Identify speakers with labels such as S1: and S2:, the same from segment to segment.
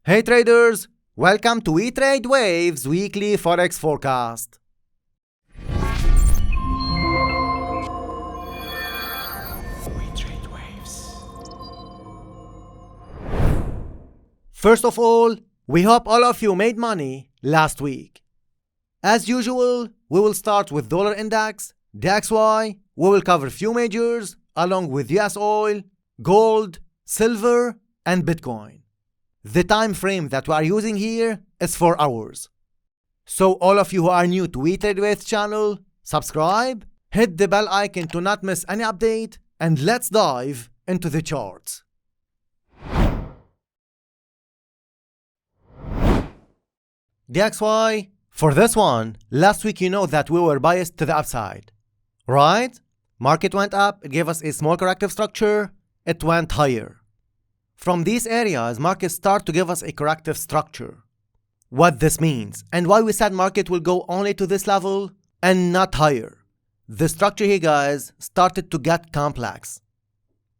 S1: Hey traders, welcome to 𝗃𝗃𝗏𝗆's weekly Forex Forecast. First of all, we hope all of you made money last week. As usual, we will start with dollar index, DXY, we will cover few majors along with US oil, gold, silver, and Bitcoin. The time frame that we are using here is 4 hours. So all of you who are new to 𝗃𝗃𝗏𝗆's channel, subscribe, hit the bell icon to not miss any update, and let's dive into the charts. DXY, for this one, last week you know that we were biased to the upside, right? Market went up, it gave us a small corrective structure, it went higher. From these areas, markets start to give us a corrective structure. What this means, and why we said market will go only to this level and not higher. The structure here, guys, started to get complex.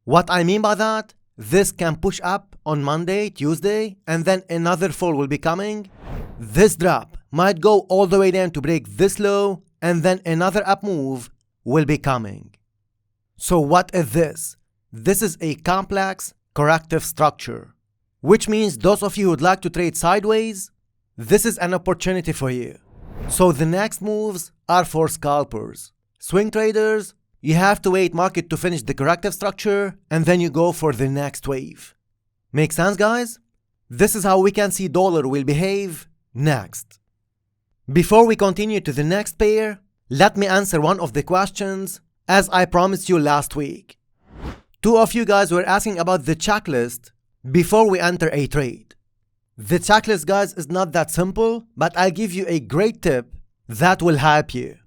S1: What I mean by that, this can push up on Monday, Tuesday, and then another fall will be coming. This drop might go all the way down to break this low, and then another up move will be coming. So what is this? This is a complex corrective structure, which means those of you who would like to trade sideways, this is an opportunity for you. So the next moves are for scalpers. Swing traders, you have to wait market to finish the corrective structure and then you go for the next wave. Make sense, guys? This is how we can see dollar will behave next. Before we continue to the next pair, let me answer one of the questions as I promised you last week. Two of you guys were asking about the checklist before we enter a trade. The checklist, guys, is not that simple, but I'll give you a great tip that will help you.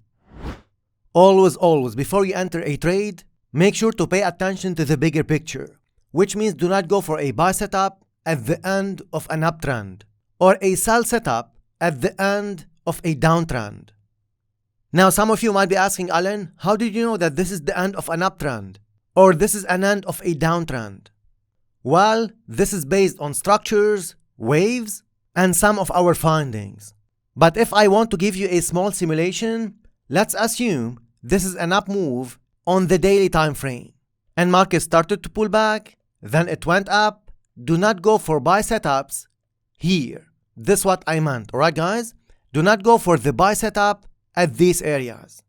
S1: Always, before you enter a trade, make sure to pay attention to the bigger picture, which means do not go for a buy setup at the end of an uptrend or a sell setup at the end of a downtrend. Now, some of you might be asking, Alan, how did you know that this is the end of an uptrend? Or this is an end of a downtrend? Well, this is based on structures, waves, and some of our findings. But if I want to give you a small simulation, let's assume this is an up move on the daily time frame. And market started to pull back, then it went up. Do not go for buy setups here. This is what I meant, alright guys? Do not go for the buy setup at these areas.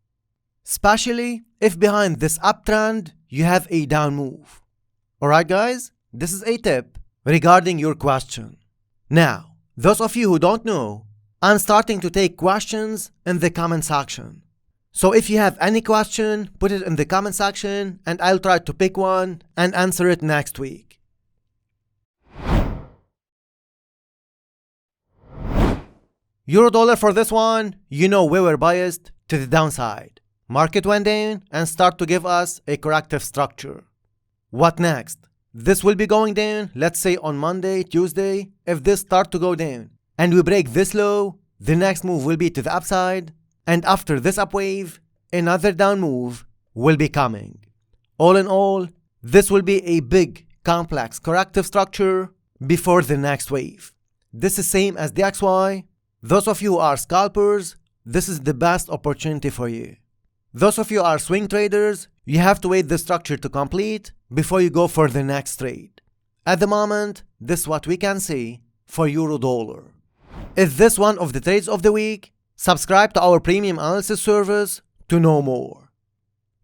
S1: Especially if behind this uptrend, you have a down move. Alright guys, this is a tip regarding your question. Now, those of you who don't know, I'm starting to take questions in the comment section. So if you have any question, put it in the comment section and I'll try to pick one and answer it next week. Euro dollar for this one, you know we were biased to the downside. Market went down and start to give us a corrective structure. What next? This will be going down, let's say on Monday, Tuesday. If this start to go down and we break this low, the next move will be to the upside. And after this up wave, another down move will be coming. All in all, this will be a big, complex corrective structure before the next wave. This is same as the DXY. Those of you who are scalpers, this is the best opportunity for you. Those of you who are swing traders, you have to wait the structure to complete before you go for the next trade. At the moment, this is what we can see for euro dollar. Is this one of the trades of the week? Subscribe to our premium analysis service to know more.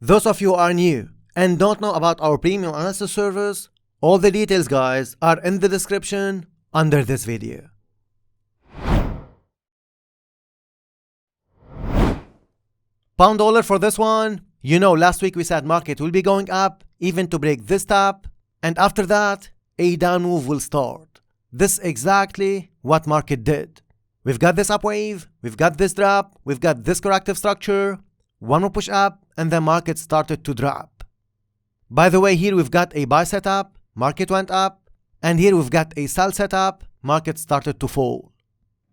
S1: Those of you who are new and don't know about our premium analysis service, all the details, guys, are in the description under this video. Pound dollar for this one, you know last week we said market will be going up even to break this top, and after that a down move will start. This is exactly what market did. We've got this up wave, we've got this drop, we've got this corrective structure, one more push up, and then market started to drop. By the way, here we've got a buy setup, market went up, and here we've got a sell setup, market started to fall.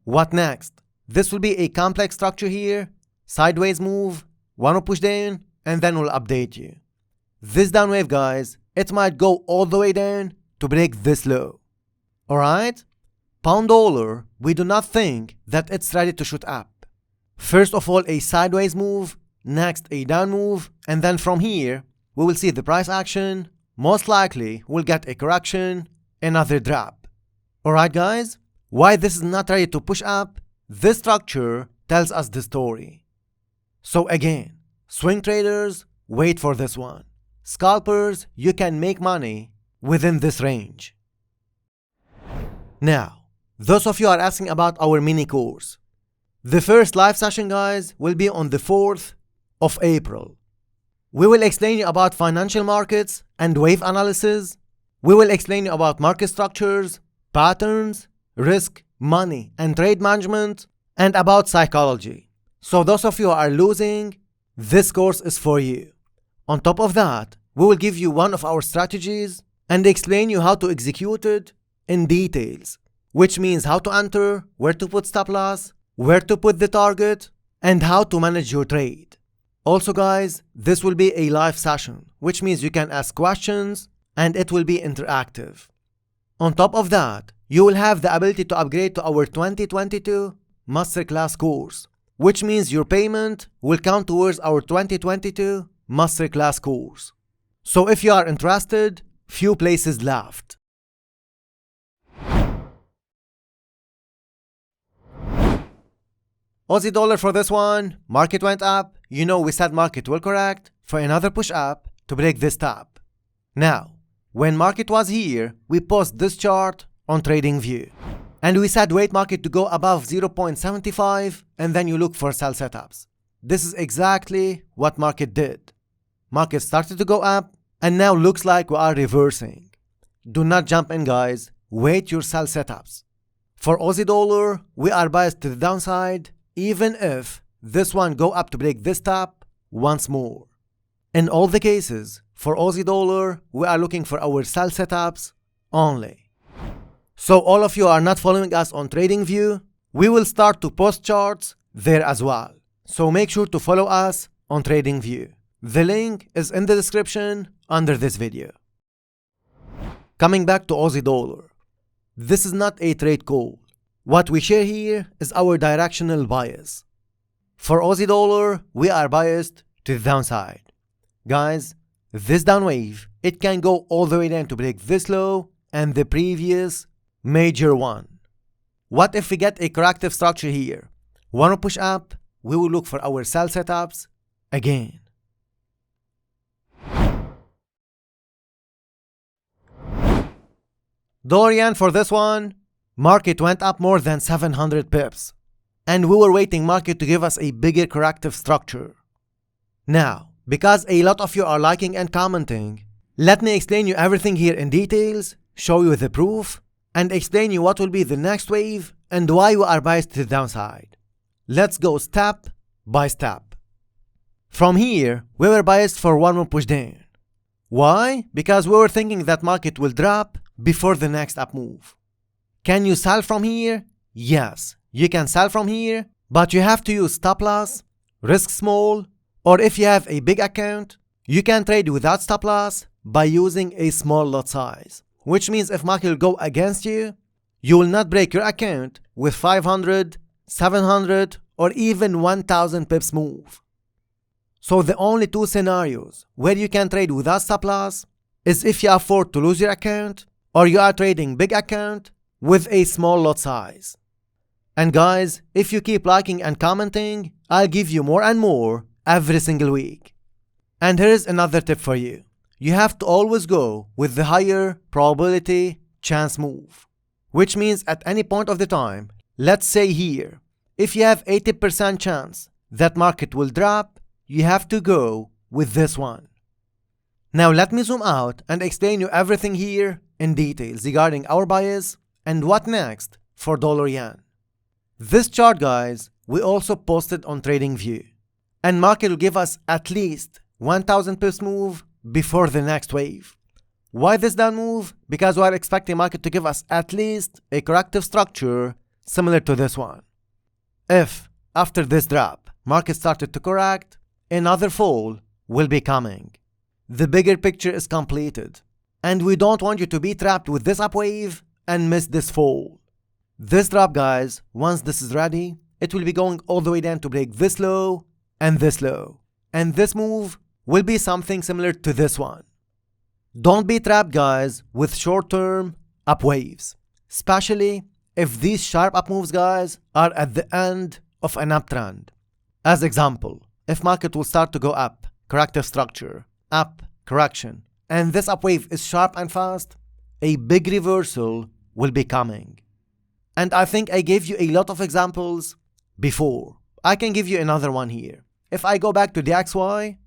S1: What next? This will be a complex structure here. Sideways move, one will push down, and then we'll update you. This down wave, guys, it might go all the way down to break this low. Alright? pound dollar, we do not think that it's ready to shoot up. First of all, a sideways move, next a down move, and then from here, we will see the price action. Most likely, we'll get a correction, another drop. Alright guys, why this is not ready to push up? This structure tells us the story. So again, swing traders, wait for this one. Scalpers, you can make money within this range. Now, those of you are asking about our mini course. The first live session, guys, will be on the 4th of April. We will explain you about financial markets and wave analysis. We will explain you about market structures, patterns, risk, money, and trade management, and about psychology. So those of you who are losing, this course is for you. On top of that, we will give you one of our strategies and explain you how to execute it in details, which means how to enter, where to put stop loss, where to put the target, and how to manage your trade. Also guys, this will be a live session, which means you can ask questions and it will be interactive. On top of that, you will have the ability to upgrade to our 2022 Masterclass Course, which means your payment will count towards our 2022 Masterclass Course. So if you are interested, few places left. Aussie dollar for this one, market went up. You know we said market will correct for another push up to break this top. Now, when market was here, we post this chart on TradingView. And we said wait market to go above 0.75 and then you look for sell setups. This is exactly what market did. Market started to go up and now looks like we are reversing. Do not jump in guys, wait your sell setups. For Aussie dollar, we are biased to the downside even if this one go up to break this top once more. In all the cases, for Aussie dollar, we are looking for our sell setups only. So all of you are not following us on TradingView, we will start to post charts there as well. So make sure to follow us on TradingView. The link is in the description under this video. Coming back to Aussie dollar. This is not a trade call. What we share here is our directional bias. For Aussie dollar, we are biased to the downside. Guys, this down wave, it can go all the way down to break this low and the previous major one. What if we get a corrective structure here? Want to push up? We will look for our sell setups again. Dollar yen for this one, market went up more than 700 pips. And we were waiting market to give us a bigger corrective structure. Now, because a lot of you are liking and commenting, let me explain you everything here in details, show you the proof, and explain you what will be the next wave and why we are biased to the downside. Let's go step by step. From here, we were biased for one more push down. Why? Because we were thinking that market will drop before the next up move. Can you sell from here? Yes, you can sell from here, but you have to use stop loss, risk small, or if you have a big account, you can trade without stop loss by using a small lot size. Which means if market will go against you, you will not break your account with 500, 700, or even 1000 pips move. So the only two scenarios where you can trade without stop loss is if you afford to lose your account or you are trading big account with a small lot size. And guys, if you keep liking and commenting, I'll give you more and more every single week. And here's another tip for you. You have to always go with the higher probability chance move. Which means at any point of the time, let's say here, if you have 80% chance that market will drop, you have to go with this one. Now let me zoom out and explain you everything here in details regarding our bias and what next for dollar yen. This chart guys, we also posted on TradingView. And market will give us at least 1000 pips move before the next wave. Why this down move? Because we are expecting market to give us at least a corrective structure similar to this one. If after this drop, market started to correct, another fall will be coming. The bigger picture is completed. And we don't want you to be trapped with this up wave and miss this fall. This drop, guys, once this is ready, it will be going all the way down to break this low and this low. And this move will be something similar to this one. Don't be trapped, guys, with short-term up waves, especially if these sharp up moves, guys, are at the end of an uptrend. As example, if market will start to go up, corrective structure, up, correction, and this up wave is sharp and fast, a big reversal will be coming. And I think I gave you a lot of examples before. I can give you another one here. If I go back to the XY,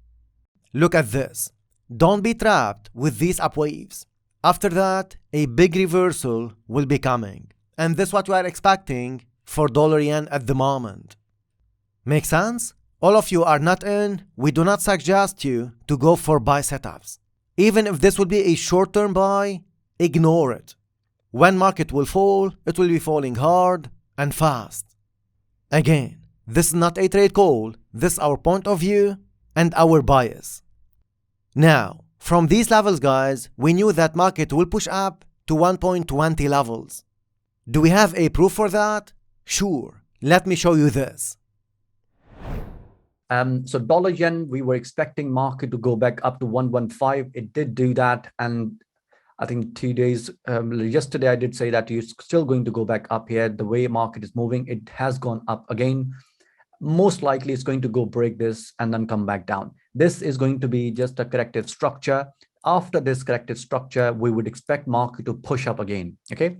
S1: look at this. Don't be trapped with these up waves. After that, a big reversal will be coming. And this is what we are expecting for dollar yen at the moment. Make sense? All of you are not in, we do not suggest you to go for buy setups. Even if this will be a short-term buy, ignore it. When market will fall, it will be falling hard and fast. Again, this is not a trade call, this is our point of view and our bias. Now, from these levels, guys, we knew that market will push up to 1.20 levels. Do we have a proof for that? Sure. Let me show you this.
S2: So dollar yen, we were expecting market to go back up to 115. It did do that. And I think 2 days, yesterday, I did say that you're still going to go back up here. The way market is moving, it has gone up again. Most likely it's going to go break this and then come back down. This is going to be just a corrective structure. After this corrective structure, we would expect market to push up again. Okay.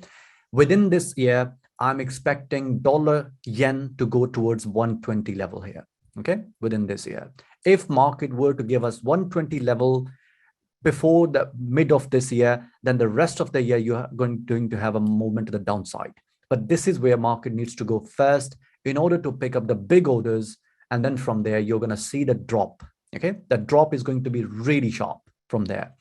S2: Within this year, I'm expecting dollar yen to go towards 120 level here. Okay. Within this year, if market were to give us 120 level before the mid of this year, then the rest of the year you are going to have a movement to the downside. But this is where market needs to go first in order to pick up the big orders, and then from there you're going to see the drop. Okay, the drop is going to be really sharp from there.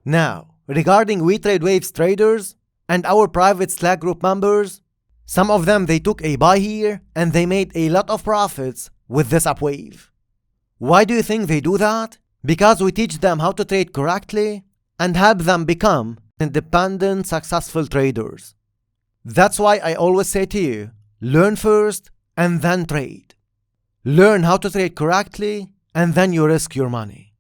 S1: Now, regarding WeTradeWaves traders and our private Slack group members, some of them they took a buy here and they made a lot of profits with this upwave. Why do you think they do that? Because we teach them how to trade correctly and help them become independent, successful traders. That's why I always say to you, learn first and then trade. Learn how to trade correctly and then you risk your money.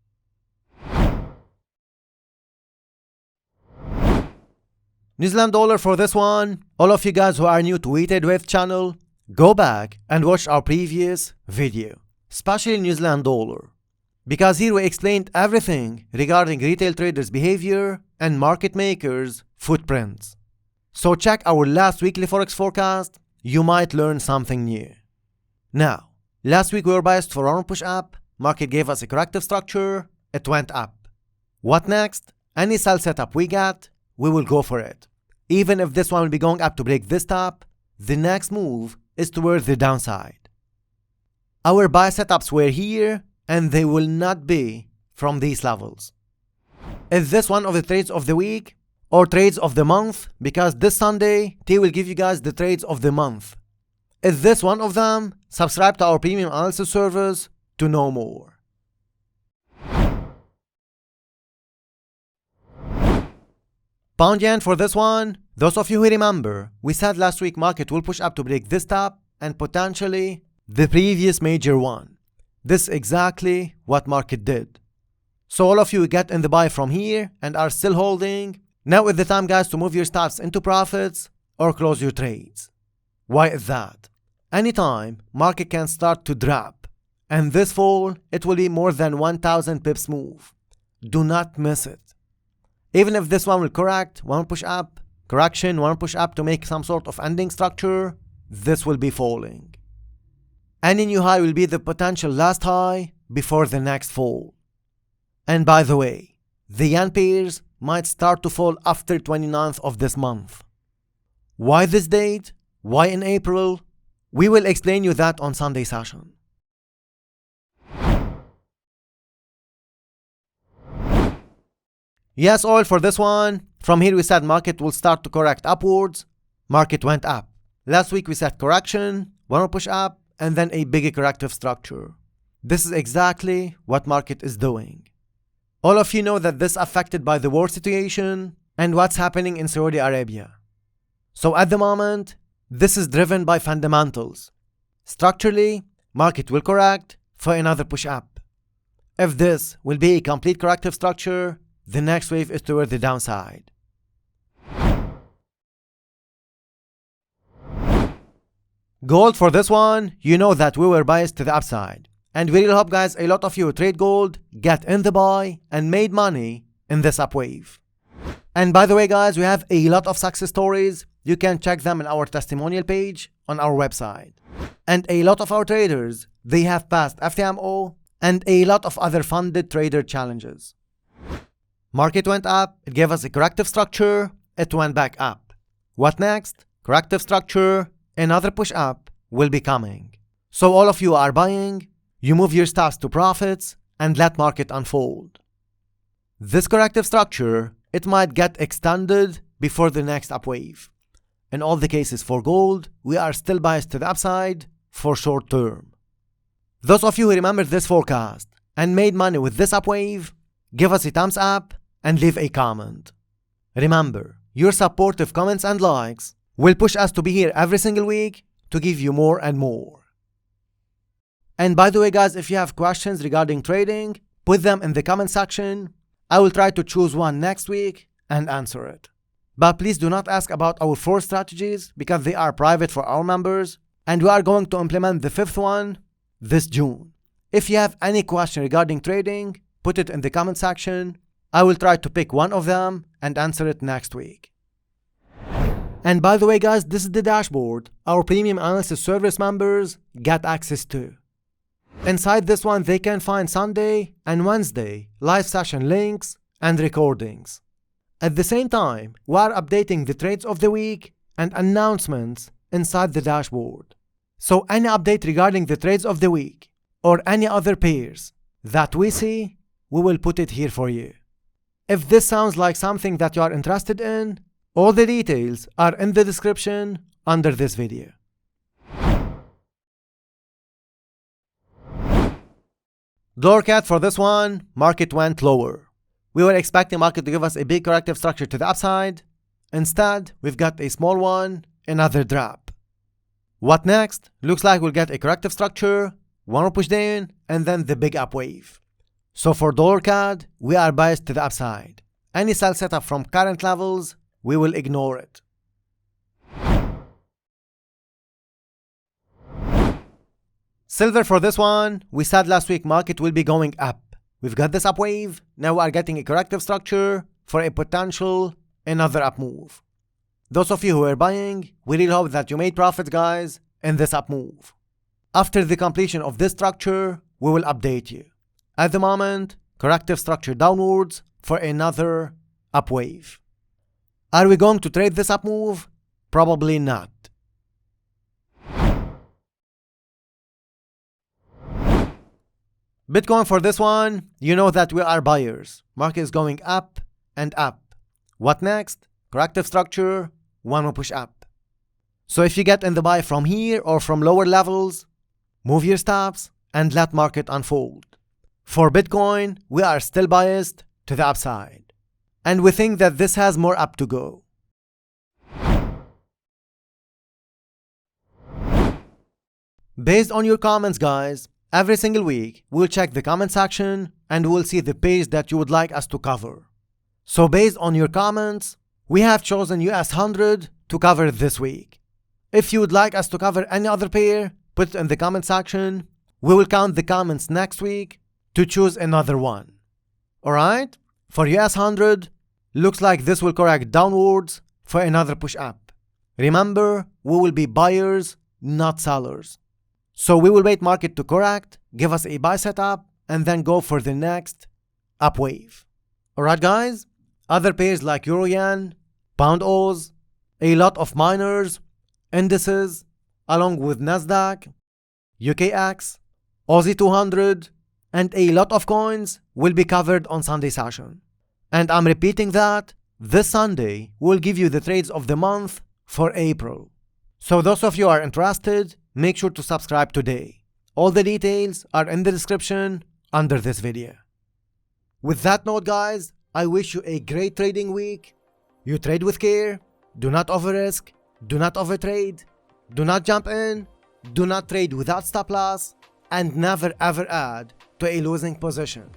S1: New Zealand dollar for this one. All of you guys who are new to WeTradeWaves channel, go back and watch our previous video, especially New Zealand dollar. Because here we explained everything regarding retail traders' behavior and market makers' footprints. So check our last weekly Forex forecast, you might learn something new. Now, last week we were biased for our push up, market gave us a corrective structure, it went up. What next? Any sell setup we get, we will go for it. Even if this one will be going up to break this top, the next move is towards the downside. Our buy setups were here, and they will not be from these levels. Is this one of the trades of the week or trades of the month? Because this Sunday, T will give you guys the trades of the month. Is this one of them? Subscribe to our premium analysis service to know more. Pound yen for this one. Those of you who remember, we said last week market will push up to break this top and potentially the previous major one. This is exactly what market did. So all of you get in the buy from here and are still holding. Now is the time, guys, to move your stops into profits or close your trades. Why is that? Anytime market can start to drop, and this fall it will be more than 1000 pips move. Do not miss it. Even if this one will correct, one push up, correction, one push up to make some sort of ending structure, this will be falling. Any new high will be the potential last high before the next fall. And by the way, the yen pairs might start to fall after 29th of this month. Why this date? Why in April? We will explain you that on Sunday session. Yes, oil for this one. From here we said market will start to correct upwards. Market went up. Last week we said correction, one more push up, and then a bigger corrective structure. This is exactly what market is doing. All of you know that this is affected by the war situation and what's happening in Saudi Arabia. So at the moment, this is driven by fundamentals. Structurally, market will correct for another push up. If this will be a complete corrective structure, the next wave is toward the downside. Gold, for this one, you know that we were biased to the upside. And we really hope, guys, a lot of you trade gold, get in the buy, and made money in this up wave. And by the way, guys, we have a lot of success stories. You can check them in our testimonial page on our website. And a lot of our traders, they have passed FTMO and a lot of other funded trader challenges. Market went up, it gave us a corrective structure, it went back up. What next? Corrective structure, another push up will be coming. So all of you are buying, you move your stops to profits and let market unfold. This corrective structure, it might get extended before the next upwave. In all the cases for gold, we are still biased to the upside for short term. Those of you who remember this forecast and made money with this upwave, give us a thumbs up and leave a comment. Remember, your supportive comments and likes will push us to be here every single week to give you more and more. And by the way, guys, if you have questions regarding trading, put them in the comment section. I will try to choose one next week and answer it. But please do not ask about our 4 strategies because they are private for our members, and we are going to implement the 5th one this June. If you have any question regarding trading, put it in the comment section. I will try to pick one of them and answer it next week. And by the way, guys, this is the dashboard our premium analysis service members get access to. Inside this one, they can find Sunday and Wednesday live session links and recordings. At the same time, we are updating the trades of the week and announcements inside the dashboard. So any update regarding the trades of the week or any other pairs that we see, we will put it here for you. If this sounds like something that you are interested in, all the details are in the description under this video. Dollar CAD, for this one, market went lower. We were expecting market to give us a big corrective structure to the upside. Instead, we've got a small one, another drop. What next? Looks like we'll get a corrective structure, one more push down, and then the big up wave. So for dollar CAD, we are biased to the upside. Any sell setup from current levels, we will ignore it. Silver, for this one, we said last week market will be going up. We've got this up wave, now we are getting a corrective structure for a potential another up move. Those of you who are buying, we really hope that you made profits, guys, in this up move. After the completion of this structure, we will update you. At the moment, corrective structure downwards for another up wave. Are we going to trade this up move? Probably not. Bitcoin, for this one, you know that we are buyers. Market is going up and up. What next? Corrective structure, one more push up. So if you get in the buy from here or from lower levels, move your stops and let market unfold. For Bitcoin, we are still biased to the upside. And we think that this has more up to go. Based on your comments, guys, every single week, we'll check the comment section and we'll see the page that you would like us to cover. So based on your comments, we have chosen US 100 to cover this week. If you would like us to cover any other pair, put it in the comment section. We will count the comments next week to choose another one. Alright? For US 100, looks like this will correct downwards for another push up. Remember, we will be buyers, not sellers. So we will wait market to correct, give us a buy setup, and then go for the next up wave. Alright, guys? Other pairs like Euro Yen, Pound Oz, a lot of miners, indices, along with Nasdaq, UKX, Aussie 200, and a lot of coins will be covered on Sunday session. And I'm repeating that, this Sunday will give you the trades of the month for April. So those of you who are interested, make sure to subscribe today. All the details are in the description under this video. With that note, guys, I wish you a great trading week. You trade with care, do not over risk, Do not overtrade, do not jump in, do not trade without stop loss, and never ever add to a losing position.